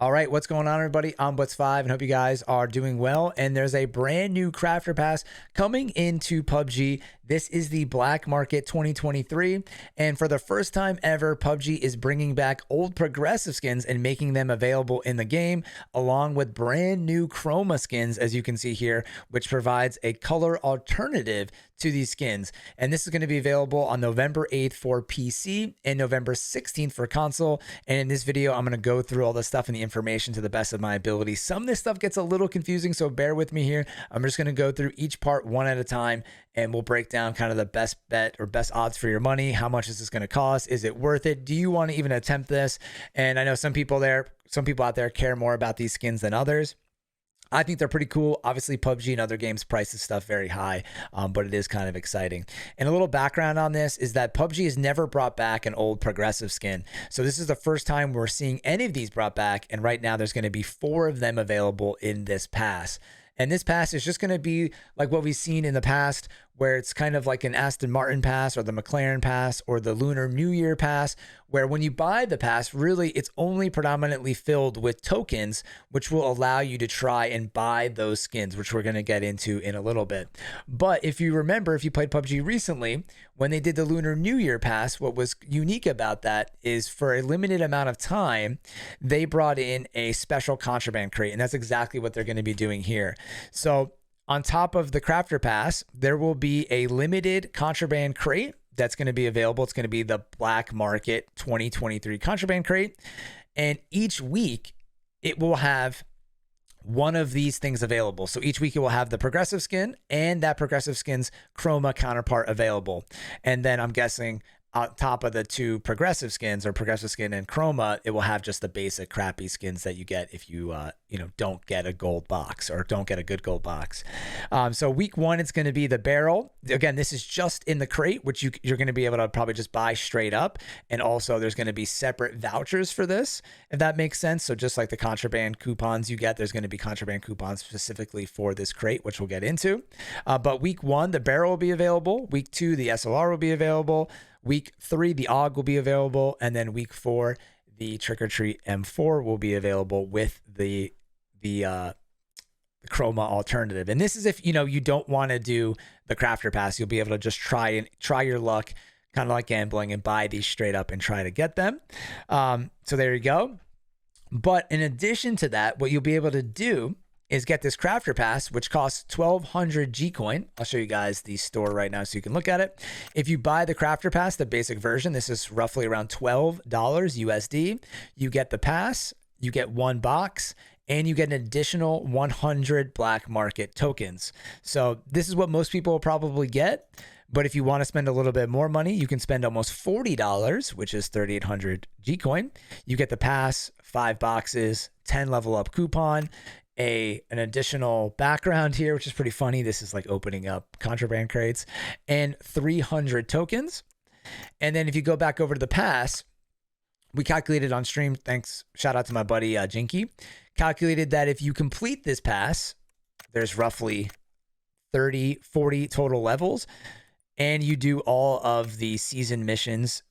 All right, what's going on, everybody? I'm Blitz5 and hope you guys are doing well. And there's a brand new crafter pass coming into PUBG. This is the Black Market 2023. And for the first time ever, PUBG is bringing back old progressive skins and making them available in the game, along with brand new chroma skins, as you can see here, which provides a color alternative to these skins. And this is going to be available on November 8th for PC and November 16th for console. And in this video, I'm going to go through all the stuff and the information to the best of my ability. Some of this stuff gets a little confusing, so bear with me here. I'm just going to go through each part one at a time, and we'll break down kind of the best bet or best odds for your money. How much is this going to cost? Is it worth it? Do you want to even attempt this? And I know some people out there care more about these skins than others. I think they're pretty cool. Obviously, PUBG and other games price this stuff very high, but it is kind of exciting. And a little background on this is that PUBG has never brought back an old progressive skin. So this is the first time we're seeing any of these brought back, and right now there's going to be 4 of them available in this pass. And this pass is just going to be like what we've seen in the past, where it's kind of like an Aston Martin pass or the McLaren pass or the Lunar New Year pass, where when you buy the pass, really it's only predominantly filled with tokens, which will allow you to try and buy those skins, which we're going to get into in a little bit. But if you remember, if you played PUBG recently, when they did the Lunar New Year pass, what was unique about that is for a limited amount of time, they brought in a special contraband crate, and that's exactly what they're going to be doing here. So on top of the crafter pass, there will be a limited contraband crate that's going to be available. It's going to be the Black Market 2023 contraband crate. And each week it will have one of these things available. So each week it will have the progressive skin and that progressive skin's chroma counterpart available. And then I'm guessing on top of the 2 progressive skins, or progressive skin and chroma, it will have just the basic crappy skins that you get if you don't get a gold box or don't get a good gold box. So week 1, it's going to be the barrel. Again, this is just in the crate, which you're going to be able to probably just buy straight up. And also there's going to be separate vouchers for this, if that makes sense. So just like the contraband coupons you get, there's going to be contraband coupons specifically for this crate, which we'll get into. But week 1, the barrel will be available. Week 2, the SLR will be available. Week 3, the AUG will be available. And then week 4, the Trick or Treat M4 will be available with the chroma alternative. And this is if you don't want to do the crafter pass, you'll be able to just try your luck, kind of like gambling, and buy these straight up and try to get them. So there you go. But in addition to that, what you'll be able to do is get this crafter pass, which costs 1,200 G-Coin. I'll show you guys the store right now so you can look at it. If you buy the crafter pass, the basic version, this is roughly around $12 USD. You get the pass, you get 1 box, and you get an additional 100 Black Market tokens. So this is what most people will probably get. But if you want to spend a little bit more money, you can spend almost $40, which is 3,800 G-Coin. You get the pass, 5 boxes, 10 level up coupon, an additional background here, which is pretty funny. This is like opening up contraband crates, and 300 tokens. And then if you go back over to the pass, we calculated on stream, thanks, shout out to my buddy Jinky, calculated that if you complete this pass, there's roughly 30, 40 total levels, and you do all of the season missions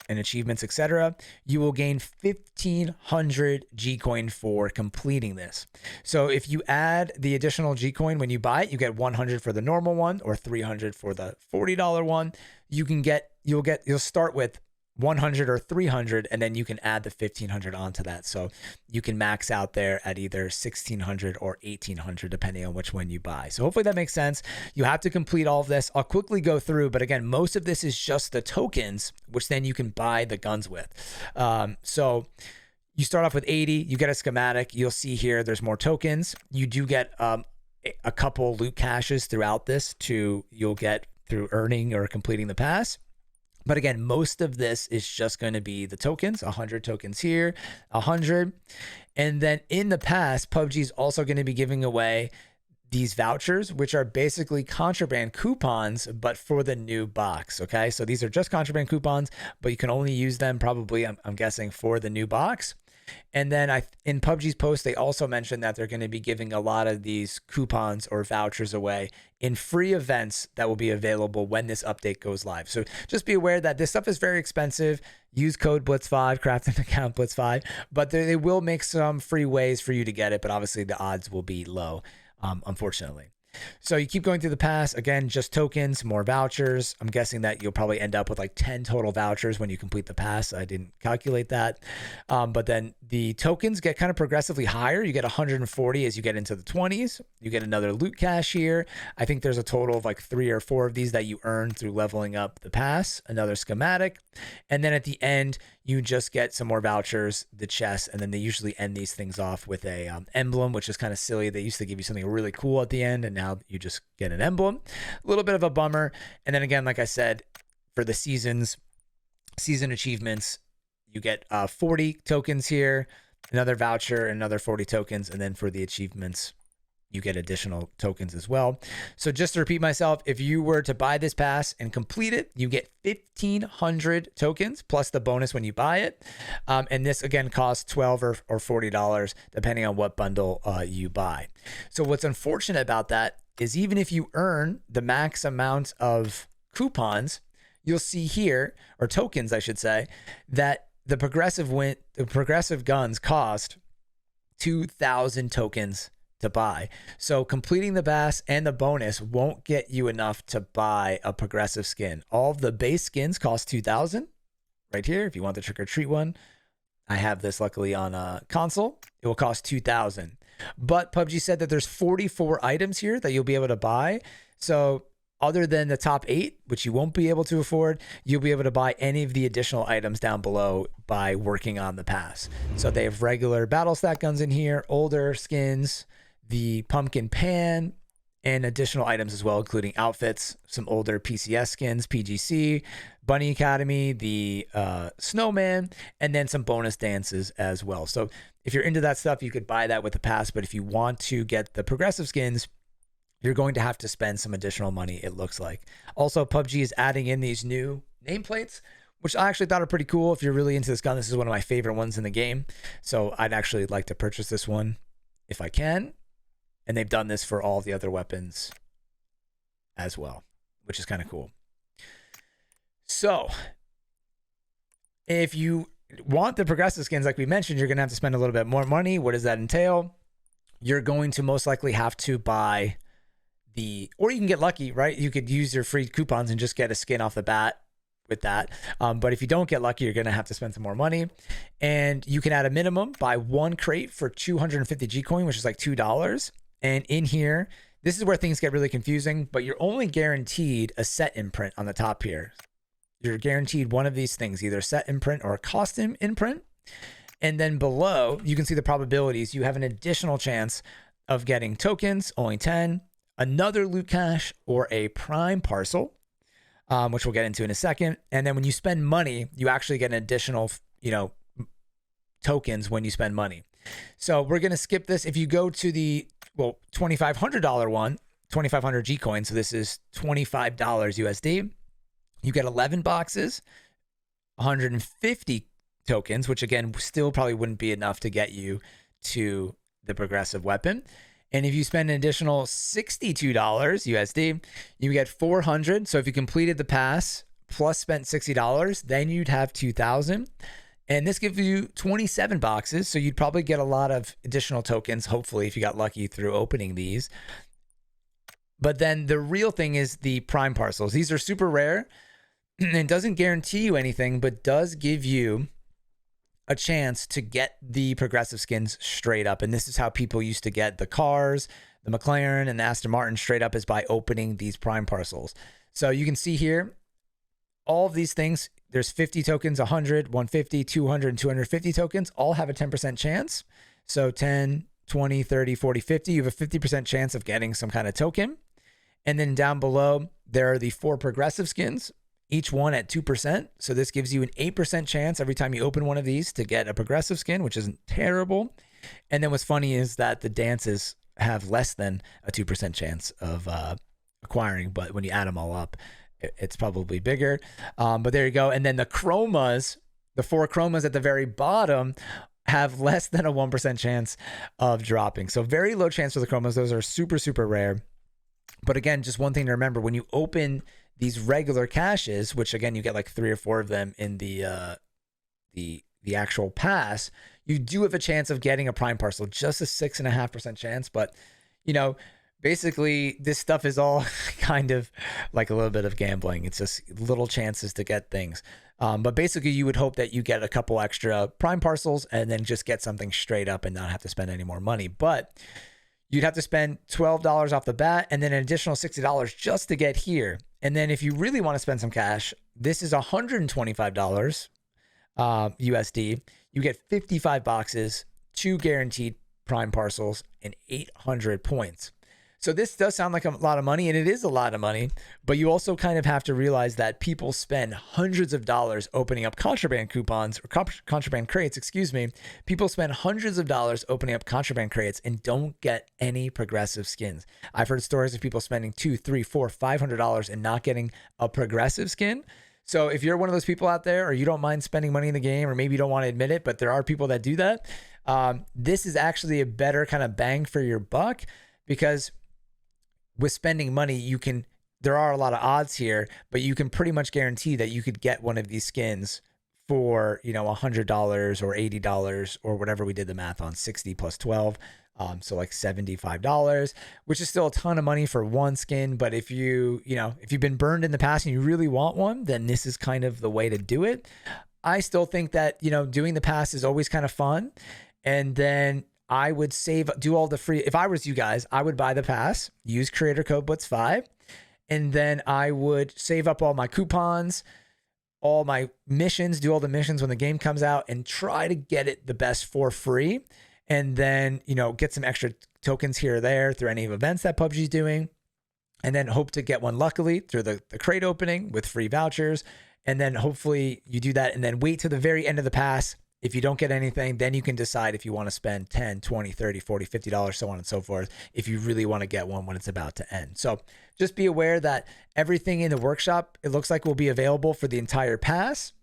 and achievements, etc., you will gain 1,500 G-Coin for completing this. So if you add the additional G-Coin when you buy it, you get 100 for the normal one or 300 for the $40 one. You'll start with 100 or 300, and then you can add the 1,500 onto that. So you can max out there at either 1,600 or 1,800, depending on which one you buy. So hopefully that makes sense. You have to complete all of this. I'll quickly go through, but again, most of this is just the tokens, which then you can buy the guns with. So you start off with 80, you get a schematic. You'll see here, there's more tokens. You do get a couple loot caches throughout this you'll get through earning or completing the pass. But again, most of this is just going to be the tokens, 100 tokens here, 100. And then in the past, PUBG is also going to be giving away these vouchers, which are basically contraband coupons, but for the new box. Okay, so these are just contraband coupons, but you can only use them probably, I'm guessing, for the new box. And then in PUBG's post, they also mentioned that they're going to be giving a lot of these coupons or vouchers away in free events that will be available when this update goes live. So just be aware that this stuff is very expensive. Use code Blitz5, craft an account Blitz5, but they will make some free ways for you to get it. But obviously the odds will be low, unfortunately. So you keep going through the pass. Again, just tokens, more vouchers. I'm guessing that you'll probably end up with like 10 total vouchers when you complete the pass. I didn't calculate that. But then the tokens get kind of progressively higher. You get 140 as you get into the 20s. You get another loot cache here. I think there's a total of like 3 or 4 of these that you earn through leveling up the pass. Another schematic. And then at the end, you just get some more vouchers, the chest, and then they usually end these things off with a emblem, which is kind of silly. They used to give you something really cool at the end, and now you just get an emblem. A little bit of a bummer. And then again, like I said, for the season achievements, you get 40 tokens here, another voucher, another 40 tokens, and then for the achievements, you get additional tokens as well. So just to repeat myself, if you were to buy this pass and complete it, you get 1,500 tokens plus the bonus when you buy it. And this again costs $12 or $40 depending on what bundle you buy. So what's unfortunate about that is even if you earn the max amount of coupons, you'll see here, or tokens, I should say, that the progressive guns cost 2,000 tokens to buy. So completing the pass and the bonus won't get you enough to buy a progressive skin. All of the base skins cost 2,000 right here. If you want the trick or treat one, I have this luckily on a console. It will cost 2,000. But PUBG said that there's 44 items here that you'll be able to buy. So other than the top 8, which you won't be able to afford, you'll be able to buy any of the additional items down below by working on the pass. So they have regular battle stack guns in here, older skins, the pumpkin pan, and additional items as well, including outfits, some older PCS skins, PGC, Bunny Academy, the snowman, and then some bonus dances as well. So if you're into that stuff, you could buy that with the pass. But if you want to get the progressive skins, you're going to have to spend some additional money, it looks like. Also, PUBG is adding in these new nameplates, which I actually thought are pretty cool. If you're really into this gun, this is one of my favorite ones in the game. So I'd actually like to purchase this one if I can. And they've done this for all the other weapons as well, which is kind of cool. So if you want the progressive skins, like we mentioned, you're going to have to spend a little bit more money. What does that entail? You're going to most likely have to buy or you can get lucky, right? You could use your free coupons and just get a skin off the bat with that. But if you don't get lucky, you're going to have to spend some more money. And you can add a minimum, buy 1 crate for 250 G coin, which is like $2. And in here, this is where things get really confusing, but you're only guaranteed a set imprint on the top here. You're guaranteed one of these things, either set imprint or a costume imprint. And then below, you can see the probabilities. You have an additional chance of getting tokens, only 10, another loot cache, or a prime parcel, which we'll get into in a second. And then when you spend money, you actually get an additional, tokens when you spend money. So we're going to skip this. If you go to the $2,500 one, 2,500 G coins. So this is $25 USD. You get 11 boxes, 150 tokens, which again, still probably wouldn't be enough to get you to the progressive weapon. And if you spend an additional $62 USD, you get 400. So if you completed the pass plus spent $60, then you'd have 2,000. And this gives you 27 boxes. So you'd probably get a lot of additional tokens, hopefully, if you got lucky through opening these. But then the real thing is the prime parcels. These are super rare and doesn't guarantee you anything, but does give you a chance to get the progressive skins straight up. And this is how people used to get the cars, the McLaren and the Aston Martin straight up, is by opening these prime parcels. So you can see here, all of these things, there's 50 tokens, 100, 150, 200, and 250 tokens, all have a 10% chance. So 10, 20, 30, 40, 50, you have a 50% chance of getting some kind of token. And then down below, there are the 4 progressive skins, each one at 2%. So this gives you an 8% chance every time you open one of these to get a progressive skin, which isn't terrible. And then what's funny is that the dances have less than a 2% chance of acquiring, but when you add them all up, it's probably bigger. But there you go. And then the chromas, the 4 chromas at the very bottom, have less than a 1% chance of dropping. So very low chance for the chromos. Those are super, super rare. But again, just one thing to remember, when you open these regular caches, which again, you get like 3 or 4 of them in the actual pass, you do have a chance of getting a prime parcel, just a 6.5% chance. But, you know, basically this stuff is all kind of like a little bit of gambling. It's just little chances to get things. But basically you would hope that you get a couple extra prime parcels and then just get something straight up and not have to spend any more money. But you'd have to spend $12 off the bat and then an additional $60 just to get here. And then if you really want to spend some cash, this is $125 USD. You get 55 boxes, 2 guaranteed prime parcels, and 800 points. So this does sound like a lot of money, and it is a lot of money, but you also kind of have to realize that people spend hundreds of dollars opening up contraband coupons or contraband crates, excuse me. People spend hundreds of dollars opening up contraband crates and don't get any progressive skins. I've heard stories of people spending $200, $300, $400, $500 and not getting a progressive skin. So if you're one of those people out there, or you don't mind spending money in the game, or maybe you don't want to admit it, but there are people that do that, this is actually a better kind of bang for your buck, because with spending money, there are a lot of odds here, but you can pretty much guarantee that you could get one of these skins for, you know, $100 or $80 or whatever we did the math on, 60 plus 12. So like $75, which is still a ton of money for one skin. But if you've been burned in the past and you really want one, then this is kind of the way to do it. I still think that, you know, doing the pass is always kind of fun. And then I would do all the free. If I was you guys, I would buy the pass, use creator code Blitz5, and then I would save up all my coupons, all my missions, do all the missions when the game comes out, and try to get it the best for free. And then, you know, get some extra tokens here or there through any events that PUBG is doing, and then hope to get one luckily through the crate opening with free vouchers. And then hopefully you do that, and then wait to the very end of the pass. If you don't get anything, then you can decide if you want to spend $10, $20, $30, $40, $50, so on and so forth, if you really want to get one when it's about to end. So just be aware that everything in the workshop, it looks like, will be available for the entire pass.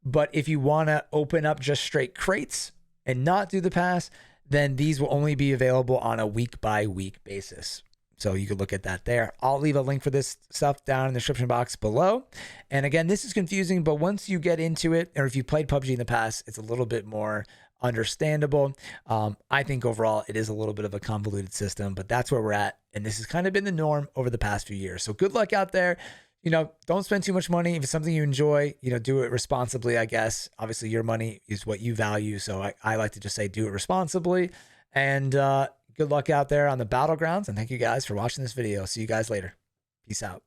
But if you want to open up just straight crates and not do the pass, then these will only be available on a week by week basis. So you could look at that there. I'll leave a link for this stuff down in the description box below. And again, this is confusing, but once you get into it, or if you played PUBG in the past, it's a little bit more understandable. I think overall it is a little bit of a convoluted system, but that's where we're at. And this has kind of been the norm over the past few years. So good luck out there. You know, don't spend too much money. If it's something you enjoy, you know, do it responsibly, I guess. Obviously, your money is what you value. So I like to just say do it responsibly. And good luck out there on the battlegrounds. And thank you guys for watching this video. See you guys later. Peace out.